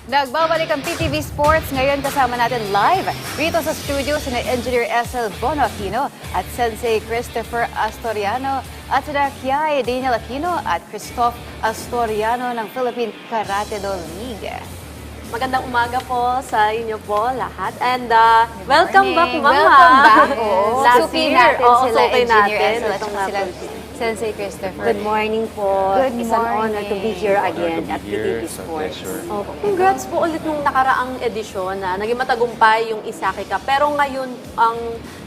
Nagbabalik ang PTV Sports. Ngayon kasama natin live rito sa studio sina Engineer SL Bono Aquino at Sensei Christopher Astoriano at sina Kiai Daniel Aquino at Christoph Astoriano ng Philippine Karate Do League. Magandang umaga po sa inyo po lahat. And welcome back, Mama. Welcome back. Last Suki year, natin sila, suki Engineer natin. SL at Itong saka sila Sensei Christopher. Good morning po. Good It's an honor to be here again to at be here. PTV It's a Sports. pleasure. Congrats po ulit nung nakaraang edisyon na naging matagumpay yung Isaki Cup. Pero ngayon, ang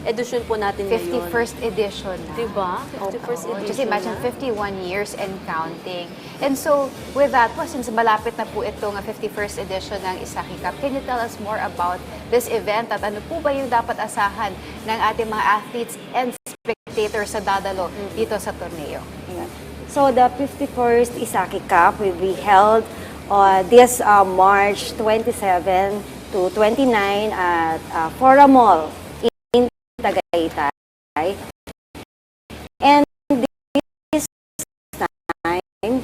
edisyon po natin ngayon. 51st edition na. Diba? 51st Oo, edition just imagine, na. 51 years and counting. And so, with that po, since malapit na po itong 51st edition ng Isaki Cup, can you tell us more about this event at ano po ba yung dapat asahan ng ating mga athletes and spectators sa dadalo dito sa torneo? Yeah. So the 51st Isaki Cup will be held on this March 27 to 29 at Fora Mall in Tagaytay. And this time,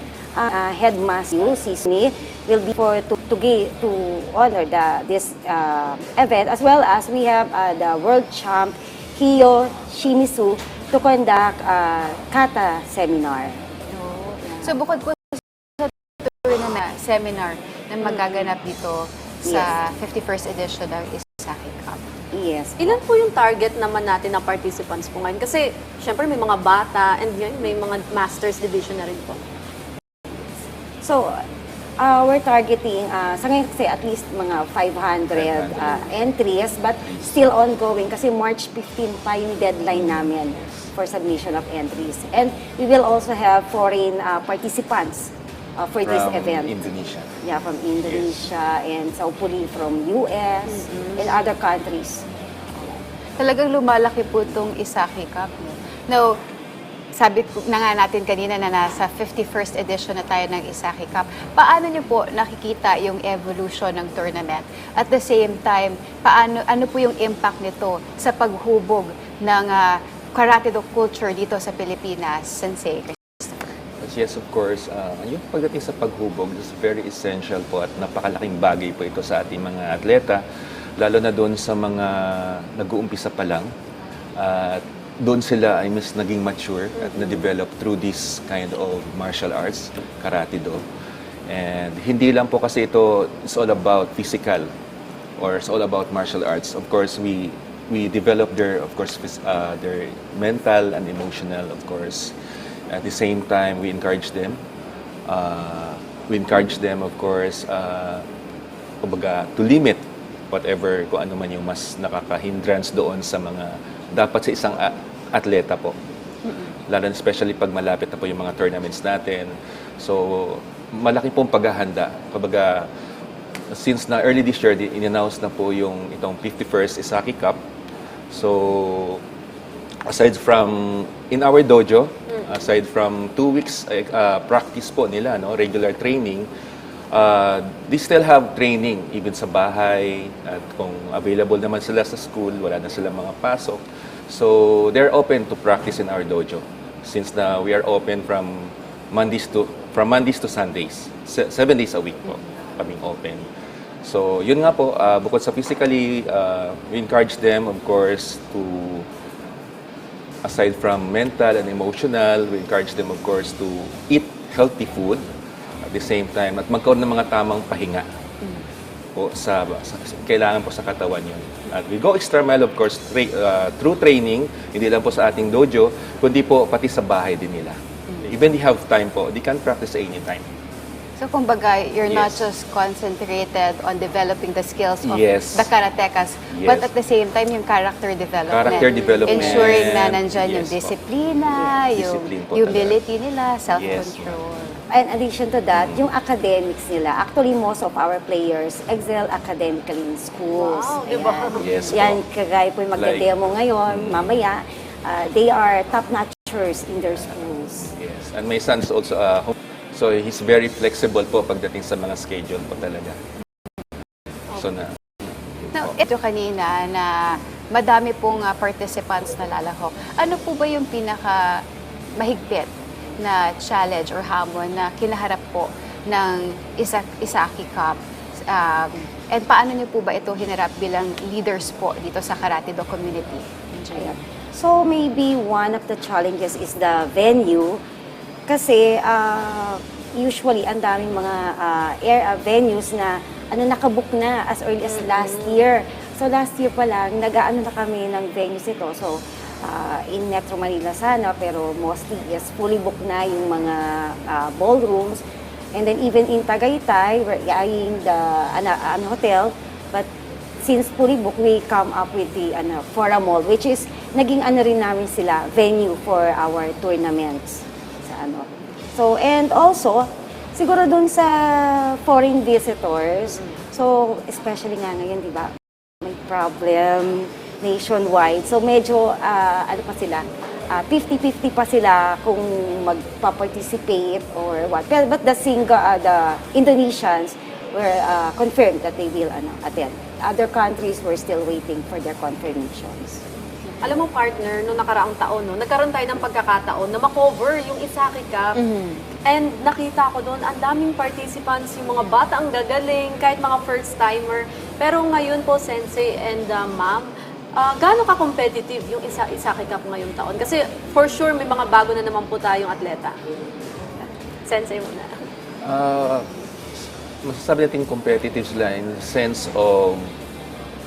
Headmaster Sisni will be to honor this event, as well as we have the world champ Hiyo Shimizu to conduct kata seminar. So, bukod po sa tournament na seminar na magaganap dito sa 51st edition ng Isaki Cup. Yes. Ilan po yung target naman natin na participants po ngayon? Kasi, syempre, may mga bata and yun, may mga Masters Division na rin po. So, we're targeting, sa ngayon kasi at least mga 500 entries, but still ongoing kasi March 15 pa yung deadline namin for submission of entries. And we will also have foreign participants for this event. Indonesia. Yeah, from Indonesia and hopefully from US and other countries. Talagang lumalaki po itong Isaki Cup. Now, sabi na nga natin kanina na nasa 51st edition na tayo ng Isaki Cup. Paano niyo po nakikita yung evolution ng tournament? At the same time, ano po yung impact nito sa paghubog ng karate do culture dito sa Pilipinas, Sensei? Yes, of course. Yung pagdating sa paghubog is very essential po at napakalaking bagay po ito sa ating mga atleta, lalo na doon sa mga nag-uumpisa pa lang. At doon sila ay mas naging mature at na-develop through this kind of martial arts, karate do. And hindi lang po kasi ito, it's all about physical or it's all about martial arts. Of course, we develop their, of course, their mental and emotional, of course. At the same time, we encourage them. Of course, kumbaga, to limit whatever, kung ano man yung mas nakaka-hindrance doon sa mga dapat sa isang atleta po. Lalo especially pag malapit na po yung mga tournaments natin. So, malaki pong paghahanda. Kumbaga, since na early this year, in-announce na po yung itong 51st Isaki Cup. So, aside from in our dojo, aside from 2 weeks practice po nila, no, regular training, they still have training even sa bahay at kung available naman sila sa school, wala na silang mga pasok. So, they're open to practice in our dojo since na we are open from Mondays to Sundays. 7 days a week po kaming open. So, yun nga po, bukod sa physically, we encourage them, of course, to aside from mental and emotional, we encourage them, of course, to eat healthy food at the same time at magkaroon ng mga tamang pahinga po kailangan po sa katawan yun. At we go extra mile, of course, through training, hindi lang po sa ating dojo, kundi po pati sa bahay din nila. Even they have time po, they can practice anytime. So, kumbaga, you're not Yes. just concentrated on developing the skills of Yes. the karatekas, Yes. but at the same time, yung character development. Character development. Ensuring na nandyan yung Yes po. disiplina, Yes. yung Discipline po humility nila, self-control. In addition to that, yung academics nila, actually most of our players excel academically in schools. Wow, diba? Ayan. Yes po. Yan, kagaya po yung magdademo ngayon, mamaya, they are top-notchers in their schools. Yes. And my son's also, so he's very flexible po pagdating sa mga schedule po talaga. So na, Now, ito kanina na madami pong participants na lalahok. Ano po ba yung pinaka mahigpit na challenge or hamon na kinaharap po ng Isaki Cup And paano niyo po ba ito hinarap bilang leaders po dito sa Karate Do community? Ayan. So maybe one of the challenges is the venue kasi usually ang daming mga venues na nakabook na as early as last year. So last year pa lang, nag-aano na kami ng venues ito. So in Metro Manila sana, pero mostly is fully booked na yung mga ballrooms. And then even in Tagaytay, we're eyeing the hotel, but since fully booked, we come up with the Fora Mall, which is naging rin namin sila, venue for our tournaments. So, and also, siguro dun sa foreign visitors, so especially nga ngayon, di ba, may problem nationwide. So medyo, pa sila, 50-50 pa sila kung magpa-participate or what. But the Indonesians were confirmed that they will attend. Other countries were still waiting for their confirmations. Alam mo, partner, nung nakaraang taon, nagkaroon tayo ng pagkakataon na makover yung Isaki Cup. And nakita ko doon, ang daming participants, yung mga bata ang gagaling, kahit mga first-timer. Pero ngayon po, Sensei and Ma'am, gaano ka-competitive yung Isaki Cup ngayong taon? Kasi for sure, may mga bago na naman po tayong atleta. Sensei muna. Masasabi natin competitive sila in the sense of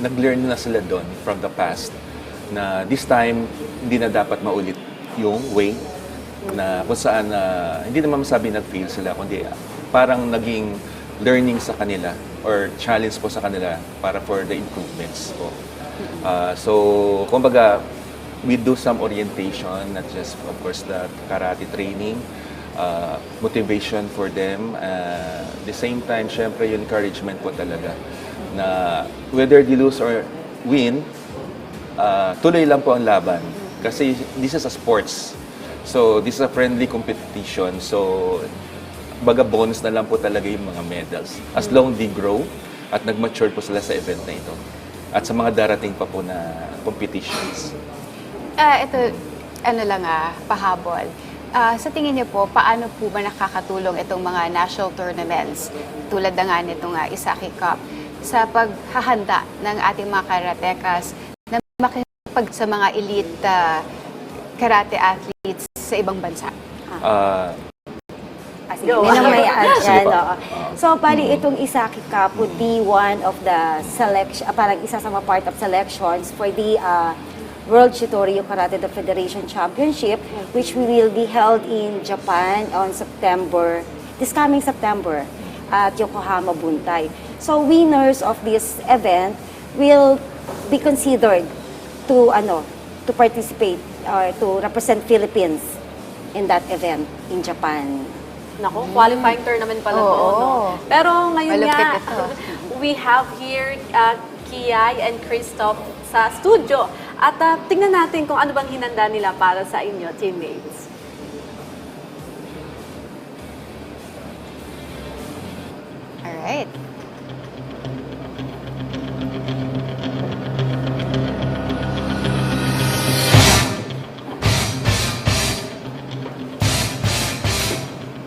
nag-learn na sila doon from the past na this time, hindi na dapat maulit yung way na kung saan hindi naman masabi nag-fail sila, kundi parang naging learning sa kanila or challenge po sa kanila para for the improvements po. So, kumbaga, we do some orientation, not just, of course, the karate training, motivation for them. The same time, syempre, yung encouragement po talaga na whether they lose or win, tuloy lang po ang laban. Kasi this is a sports. So, this is a friendly competition. So, baga bonus na lang po talaga yung mga medals. As long they grow at nag-mature po sila sa event na ito. At sa mga darating pa po na competitions. Ito, pahabol. Sa tingin niyo po, paano po ba nakakatulong itong mga national tournaments tulad na nga nitong Isaki Cup sa paghahanda ng ating mga karatekas na makipag sa mga elite karate athletes sa ibang bansa? Sige, may add yan. So, bali, itong Isaki Cup would be one of the parang isa sa mga part of selections for the World Shitoryu Karate Do Federation Championship, which will be held in Japan on this coming September, at Yokohama Buntai. So, winners of this event will be considered to participate or to represent Philippines in that event in Japan. Nako, qualifying tournament pala to. No? Pero ngayon Malupit nga, ito. we have here Kiai and Christoph sa studio. At tingnan natin kung ano bang hinanda nila para sa inyo, teammates. Alright.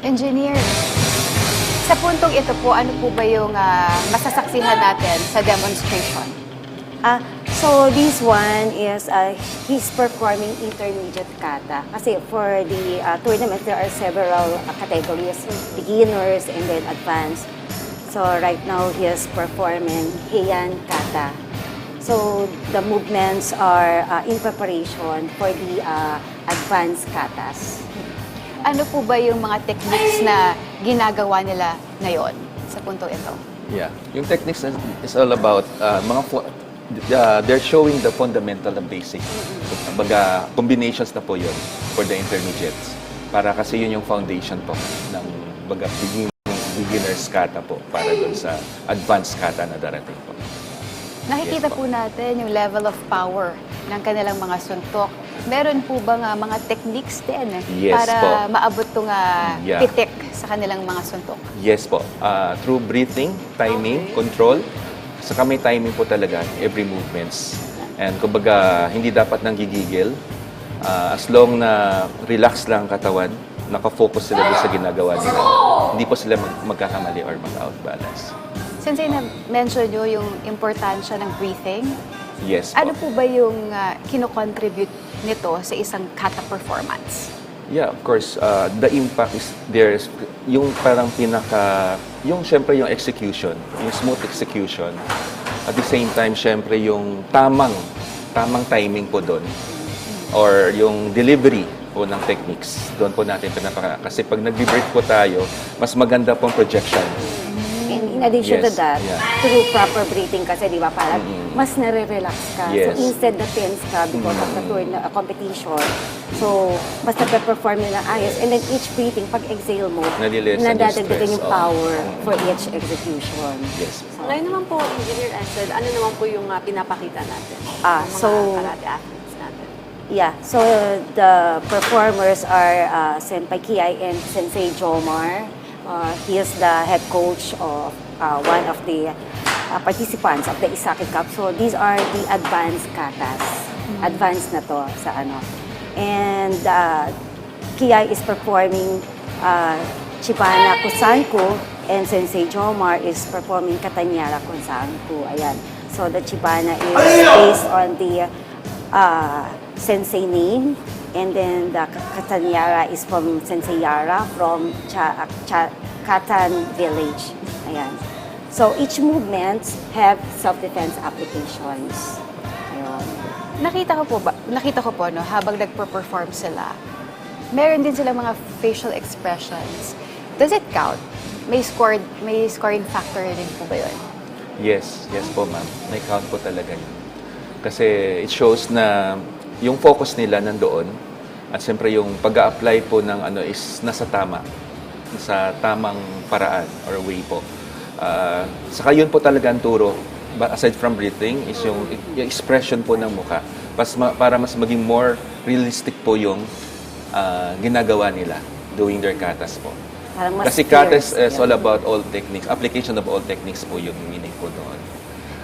Engineer, sa puntong ito po, ano po ba yung masasaksihan natin sa demonstration? So this one is he's performing intermediate kata. Kasi for the tournament, there are several categories, beginners and then advanced. So right now, he is performing Heian kata. So the movements are in preparation for the advanced katas. Ano po ba yung mga techniques na ginagawa nila ngayon sa puntong ito? Yeah. Yung techniques is all about they're showing the fundamental and basic. Baga, combinations na po yun for the intermediates. Para kasi yun yung foundation po ng baga, beginner's kata po para doon sa advanced kata na darating po. Nakikita Yes po natin yung level of power ng kanilang mga suntok. Meron po ba nga mga techniques din Yes para po. maabot itong Yeah. pitik sa kanilang mga suntok? Yes po. Through breathing, timing, control. Saka may timing po talaga every movements. And kumbaga, hindi dapat nang gigigil. As long na relax lang ang katawan, nakafocus sila doon sa ginagawa nila. Hindi po sila magkakamali or mag-out balance. Since na-mention nyo yung importansya ng breathing, Yes ano po. po ba yung kino-contribute nito sa isang kata performance? Yeah, of course, the impact is there's yung parang yung syempre yung execution, yung smooth execution. At the same time, syempre yung tamang timing po doon. Or yung delivery po ng techniques. Doon po natin kasi pag nag-breathe po tayo, mas maganda pong projection. And in addition to Yes, that, yeah. through proper breathing kasi, di ba, parang mas nare-relax ka. Yes. So, instead na tense ka because of the tour na competition, so, mas nagpe-perform na ng ayos. And then each breathing, pag exhale mo, Nalilesen yung nadadagdagan stress, yung oo. power for each execution. Yes. Ngayon naman po, Engineer Ethel, ano naman po yung pinapakita natin? Yung mga So- karate athletes natin. Yeah, so the performers are Senpai Kiai and Sensei Jomar. He is the head coach of one of the participants of the Isaki Cup. So these are the advanced katas. Advanced na to sa ano. And Kiai is performing Chibana Kusanku and Sensei Jomar is performing Katanyara Kusanku. Ayan. So the Chibana is based on the Sensei name, and then the Katanyara is from Sensei Yara from Katan village. Ayan. So each movement have self-defense applications. Ayun. Nakita ko po, no, habang nagpo-perform sila, meron din sila mga facial expressions. Does it count? May scoring factor din po ba yun? Yes po ma'am. May count po talaga yun. Kasi it shows na yung focus nila nandoon at siyempre yung pag-a-apply po ng ano is nasa tamang paraan or way po. Saka yun po talaga ang turo. Aside from breathing is yung expression po ng mukha. Para mas maging more realistic po yung ginagawa nila doing their katas po. Parang mas Kasi katas fierce, is all about all techniques. Application of all techniques po yung meaning po doon.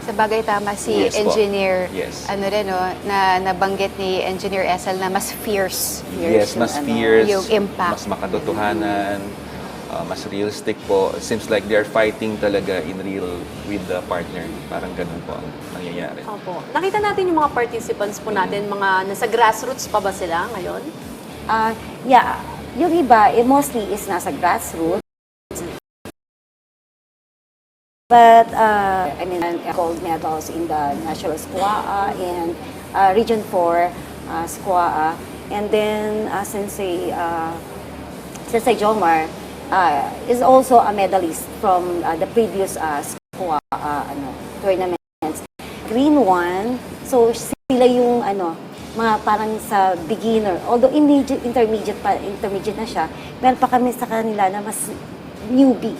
Sa bagay tama si Yes po. Engineer, Yes. na nabanggit ni Engineer Ethel na mas fierce. Yes, yung mas ano, fierce, yung impact. mas makatotohanan, mas realistic po. It seems like they're fighting talaga in real with the partner. Parang ganun po ang nangyayari. Opo. Nakita natin yung mga participants po natin, mga nasa grassroots pa ba sila ngayon? Yeah, yung iba, mostly is nasa grassroots. But, I mean, gold medals in the National Squaa and Region 4 Squaa. And then, Sensei Jomar is also a medalist from the previous Squaa tournaments. Green 1, so sila yung mga parang sa beginner. Although intermediate na siya, meron pa kami sa kanila na mas newbie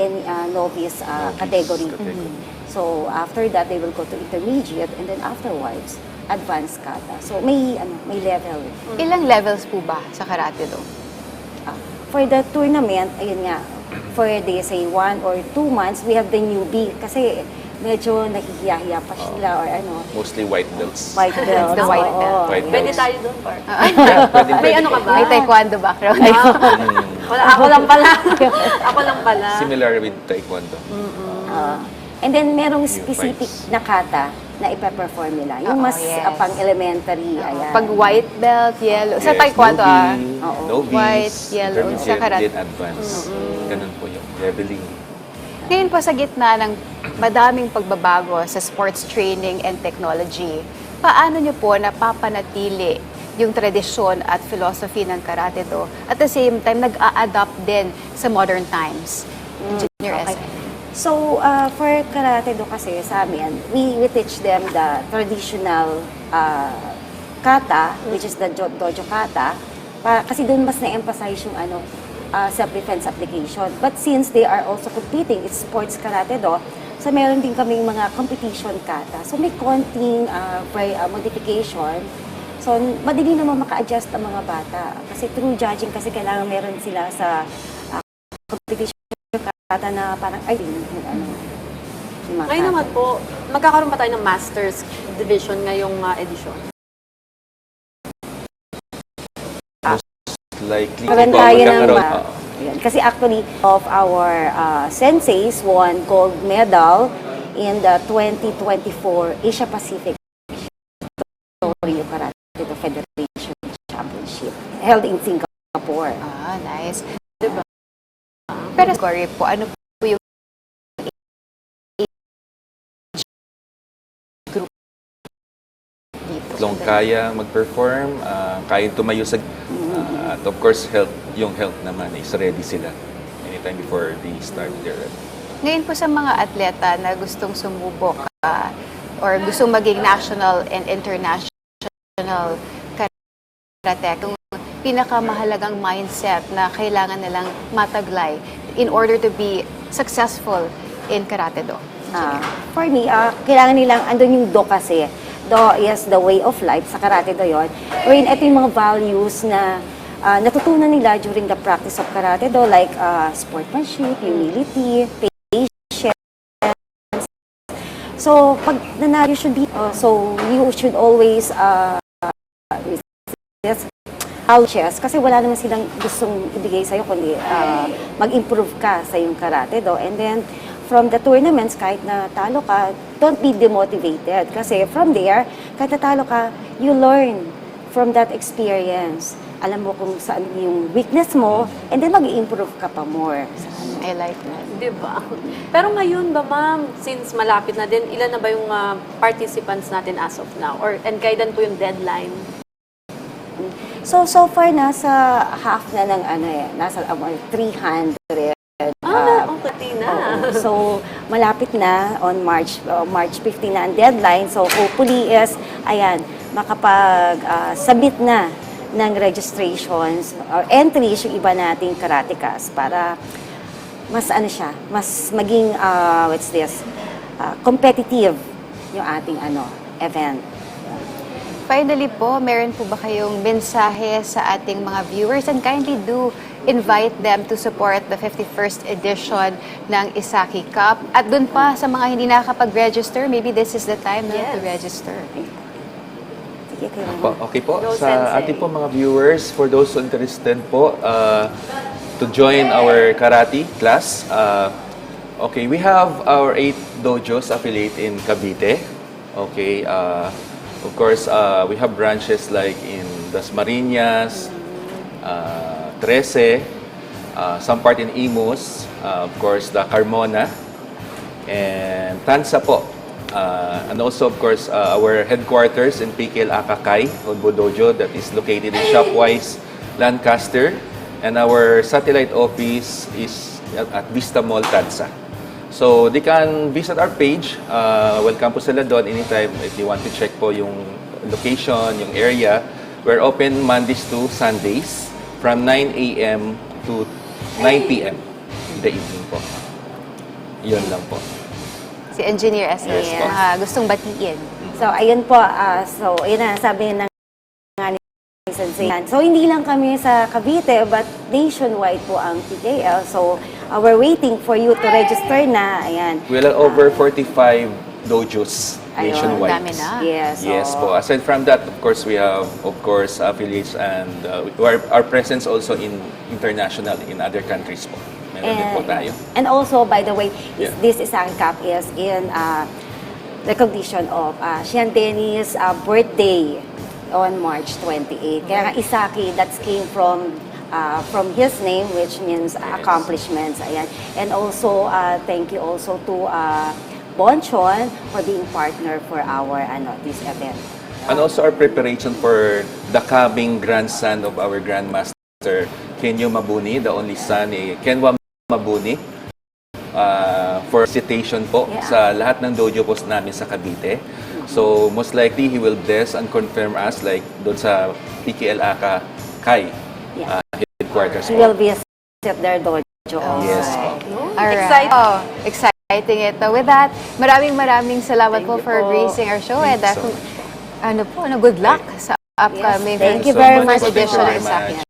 and novice category. So after that, they will go to intermediate and then afterwards, advanced kata. So may level. Ilang levels po ba sa karate do? For the tournament, ayun nga, for they say 1 or 2 months, we have the newbie kasi medyo nahihiya-hiya pa sila or Mostly white belts. white belt. The white Oo. belt. White Pwede belts. tayo doon, Park. May ano ka ba? May taekwondo background. Ako lang pala. Ako lang pala. Similar with taekwondo. And then merong New specific fights. na kata na ipa-perform nila. Yung Oo, mas yes. pang-elementary, ayan. Pag white belt, yellow. Sa Yes, taekwondo, Oo. novice, White, yellow, intermediate, sa karate. then advanced. Ganun po yung leveling. Ngayon po sa gitna ng madaming pagbabago sa sports training and technology, paano nyo po napapanatili yung tradisyon at philosophy ng karate do? At the same time, nag-a-adapt din sa modern times. Engineer Okay. Ethel. So, for karate do kasi sa amin, we teach them the traditional kata, which is the dojo kata, kasi doon mas na-emphasize yung self-defense application. But since they are also competing, it's sports karate do, so meron din kaming mga competition kata. So may konting modification. So madali naman maka-adjust ang mga bata. Kasi through judging, kasi kailangan meron sila sa competition kata na parang, yung mga Ngayon kata. naman po, magkakaroon ba tayo ng Masters Division ngayong edisyon? Likely Karan po tayo ng magkakaroon. Ayan. Kasi actually, of our senseis won gold medal in the 2024 Asia Pacific Rio Karate Do Federation Championship held in Singapore. Ah, nice. Diba? Pero Cory po, ano po yung age group dito? Long kaya mag-perform, kaya tumayo sa... at of course, yung health naman is ready sila anytime before they start their... Ngayon po sa mga atleta na gustong sumubok or gustong maging national and international karate, yung pinakamahalagang mindset na kailangan nilang mataglay in order to be successful in karate do? For me, kailangan nilang, andun yung do kasi. Do is the way of life, sa karate do yun. Wherein ito yung mga values na natutunan nila during the practice of karate do, like sportsmanship, humility, patience. So, pag nanalo, you should be, you should always chess, kasi wala naman silang gustong ibigay sa'yo, kundi mag-improve ka sa yung karate do. And then, from the tournaments, kahit na talo ka, don't be demotivated. Kasi from there, kahit natalo ka, you learn from that experience. Alam mo kung saan yung weakness mo, and then mag-improve ka pa more. I like that. Diba? Pero ngayon ba, ma'am, since malapit na din, ilan na ba yung participants natin as of now? And kailan po yung deadline? So far, nasa half na ng nasa 300. Okay na. So, malapit na on March 15 na ang deadline. So, hopefully is, makapag-submit na ng registrations or entries yung iba nating karatekas para mas mas maging, competitive yung ating event. Finally po, meron po ba kayong mensahe sa ating mga viewers? And kindly do invite them to support the 51st edition ng Isaki Cup. At dun pa, sa mga hindi nakakapag-register, maybe this is the time na to register. Sige, kayo. Okay po, Go, sa Sensei. ating po mga viewers, for those interested po, to join our karate class, okay, we have our 8 dojos affiliate in Cavite. Okay, of course, we have branches like in Dasmariñas, 13, some part in Imus, of course, the Carmona, and Tansa po. And also, of course, our headquarters in PKL Akakay, Honbo Dojo, that is located in Shopwise, Lancaster. And our satellite office is at Vista Mall, Tansa. So, they can visit our page. Welcome po sila doon anytime if you want to check po yung location, yung area. We're open Mondays to Sundays from 9 a.m. to 9 p.m. in the evening po. Yun lang po. Si Engineer Esme, Yes, po. gustong batiin. So, ayun po. Ayun na, sabi ng Sensei. So, hindi lang kami sa Cavite, but nationwide po ang PKL. So, we're waiting for you to register na. Ayan. We have over 45 dojos Ayun, nationwide. dami na. Yes. Yes po. Aside from that, of course, we have, affiliates and our presence also in international, in other countries po. Meron din po tayo. And also, by the way, Yeah. this Isaki Cup is in recognition of Sian Dennis' birthday on March 28. Kaya nga Isaki, that came from his name, which means accomplishments. Ayan. And also, thank you also to Bonchon for being partner for our this event. And also our preparation for the coming grandson of our Grandmaster, Kenyo Mabuni, the only son ni Kenwa Mabuni, for citation po sa lahat ng dojo post namin sa Cavite. So, most likely, he will bless and confirm us like doon sa PKL Akakay headquarters We po. will visit their dojo. Yes po. Alright. Excited. Oh, exciting ito. With that, maraming salamat po you for po. gracing our show. And Thank you so good luck sa upcoming Yes, thank you so very much much po. Thank you edition very ng Isaki. much.